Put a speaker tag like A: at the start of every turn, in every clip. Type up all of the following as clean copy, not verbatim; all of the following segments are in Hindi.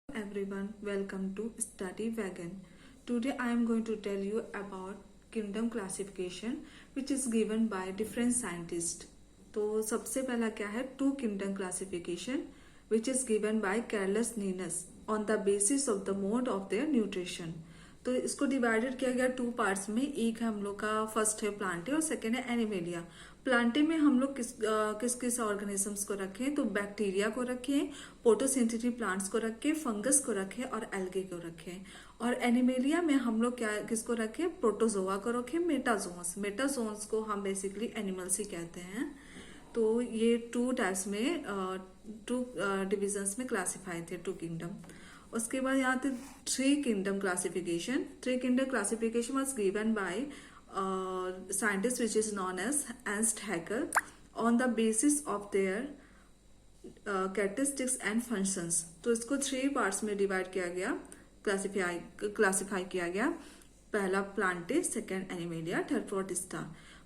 A: Everyone, welcome to Study Wagon. Today I am going to tell you about kingdom classification which is given by different scientists. तो सबसे पहला क्या है two kingdom classification which is given by Carolus Linnaeus on the basis of the mode of their nutrition. तो इसको डिवाइडेड किया गया टू पार्ट्स में। एक हम लोग का फर्स्ट है प्लांटे और सेकेंड है एनिमेलिया। प्लांटे में हम लोग किस किस ऑर्गेनिजम्स को रखें तो बैक्टीरिया को रखें, फोटोसिंथेटिक प्लांट्स को रखें, फंगस को रखें और एल्गे को रखें। और एनिमेलिया में हम लोग क्या किसको रखें, प्रोटोजोआ को रखें, मेटाजोन्स। मेटाजोन्स को हम बेसिकली एनिमल्स ही कहते हैं। तो ये टू टाइप्स में टू डिविजन्स में क्लासिफाई थे टू किंगडम। उसके बाद यहाँ थे three kingdom classification. Three kingdom classification was given by scientist which is known as Ernst Haeckel on the basis of their characteristics and functions. तो इसको थ्री पार्ट्स में डिवाइड किया गया, क्लासिफाई किया गया। पहला Plantae, second animalia, third protista.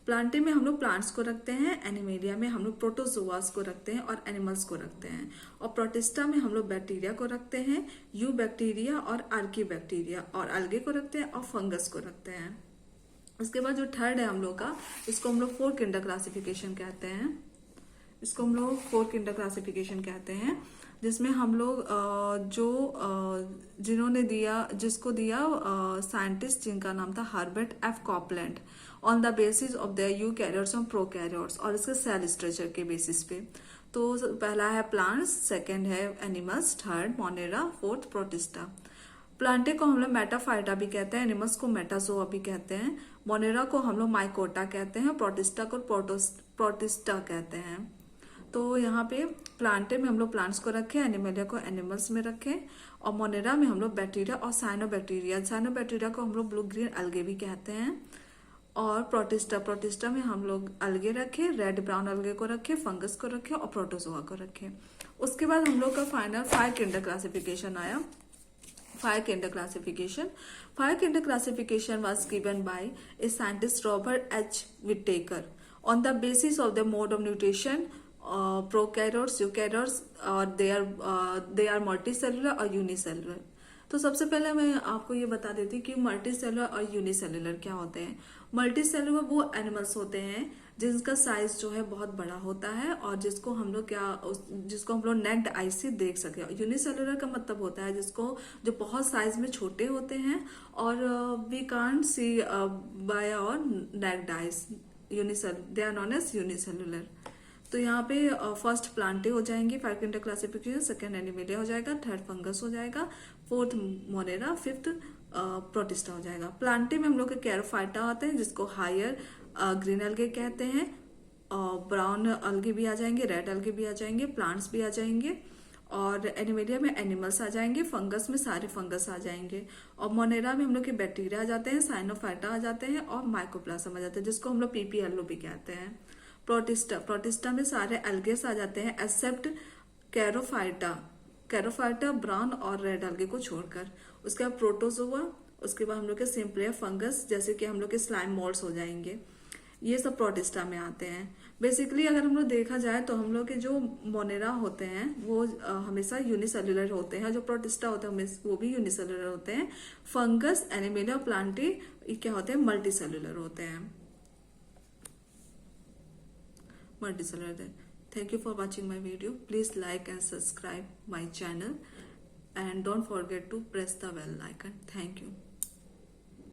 A: Plantae में हम लोग प्लांट्स को रखते हैं, एनिमेलिया में हम लोग प्रोटोजोआस को रखते हैं और एनिमल्स को रखते हैं, और प्रोटिस्टा में हम लोग बैक्टीरिया को रखते हैं, यू बैक्टीरिया और आर्की बैक्टीरिया, और अलगे को रखते हैं और फंगस को रखते हैं। उसके बाद जो थर्ड है हम लोग का, इसको हम लोग फोर किंडर क्लासिफिकेशन कहते हैं। इसको हम लोग फोर किंडर क्लासिफिकेशन कहते हैं, जिसमें हम लोग जिसको दिया साइंटिस्ट जिनका नाम था Herbert F Copeland on the basis of the eukaryotes और प्रोकैरियोट्स, और इसके सेल स्ट्रक्चर के बेसिस पे। तो पहला है प्लांट्स, सेकेंड है animals, third Monera, fourth protista. Plantae को हम लोग मेटाफाइटा भी कहते हैं, एनिमल्स को मेटाजोआ भी कहते हैं, मोनेरा को हम लोग माइकोटा कहते हैं, प्रोटिस्टा को प्रोटिस्टा कहते हैं। तो यहाँ पे प्लांटे में हम लोग प्लांट्स को रखें, एनिमेलिया को एनिमल्स में रखें, और मोनेरा में हम लोग बैक्टीरिया और साइनोबैक्टीरिया को हम लोग ब्लू ग्रीन अलगे भी कहते हैं। और प्रोटिस्टा में हम लोग अलगे रखें, रेड ब्राउन अलगे को रखें, फंगस को रखें और प्रोटोजोआ को रखें। उसके बाद हम लोग का फाइनल फाइव किंडर क्लासिफिकेशन आया। Five kinder classification was given by a scientist Robert H. Whittaker on the basis of the mode of nutrition, prokaryotes, eukaryotes, or they are multicellular or unicellular. तो सबसे पहले मैं आपको ये बता देती हूँ कि मल्टीसेलुलर और यूनिसेलुलर क्या होते हैं। मल्टीसेलुलर वो एनिमल्स होते हैं जिनका साइज जो है बहुत बड़ा होता है और जिसको हम लोग नेक्ड आई से देख सके। यूनिसेलुलर का मतलब होता है जो बहुत साइज में छोटे होते हैं और we can't see by our naked eyes. They are known as unicellular. तो यहाँ पे फर्स्ट प्लांटे हो जाएंगे five kingdom classification, second animalia हो जाएगा, थर्ड फंगस हो जाएगा, फोर्थ मोनेरा, फिफ्थ प्रोटिस्टा हो जाएगा। प्लांटे में हम लोग के कैरोफाइटा होते हैं जिसको हायर ग्रीन अलगे कहते हैं, ब्राउन अलगे भी आ जाएंगे, रेड अलगे भी आ जाएंगे, प्लांट्स भी आ जाएंगे, और एनिमेलिया में एनिमल्स आ जाएंगे, फंगस में सारे फंगस आ जाएंगे, और मोनेरा में हम लोग के बैक्टीरिया आ जाते हैं, साइनोफाइटा आ जाते हैं और माइकोप्लाज्म आ जाते हैं जिसको हम लोग पीपीएलओ भी कहते हैं। प्रोटिस्टा में सारे एल्गेस आ जाते हैं एक्सेप्ट कैरोफाइटा ब्राउन और रेड अलगे को छोड़कर। उसके बाद प्रोटोजोआ, उसके बाद हम लोग के सिंपले फंगस जैसे कि हम लोग के स्लाइम मोल्ड्स हो जाएंगे, ये सब प्रोटिस्टा में आते हैं। बेसिकली अगर हम लोग देखा जाए तो हम लोग के जो मोनेरा होते हैं वो हमेशा यूनिसेलुलर होते हैं, जो प्रोटिस्टा होते हैं वो भी यूनिसेलुलर होते हैं। फंगस, एनिमेलिया, प्लांटे क्या होते हैं, मल्टीसेलुलर होते हैं, multicellular. Thank you for watching my video. Please like and subscribe my channel and don't forget to press the bell icon. Thank you.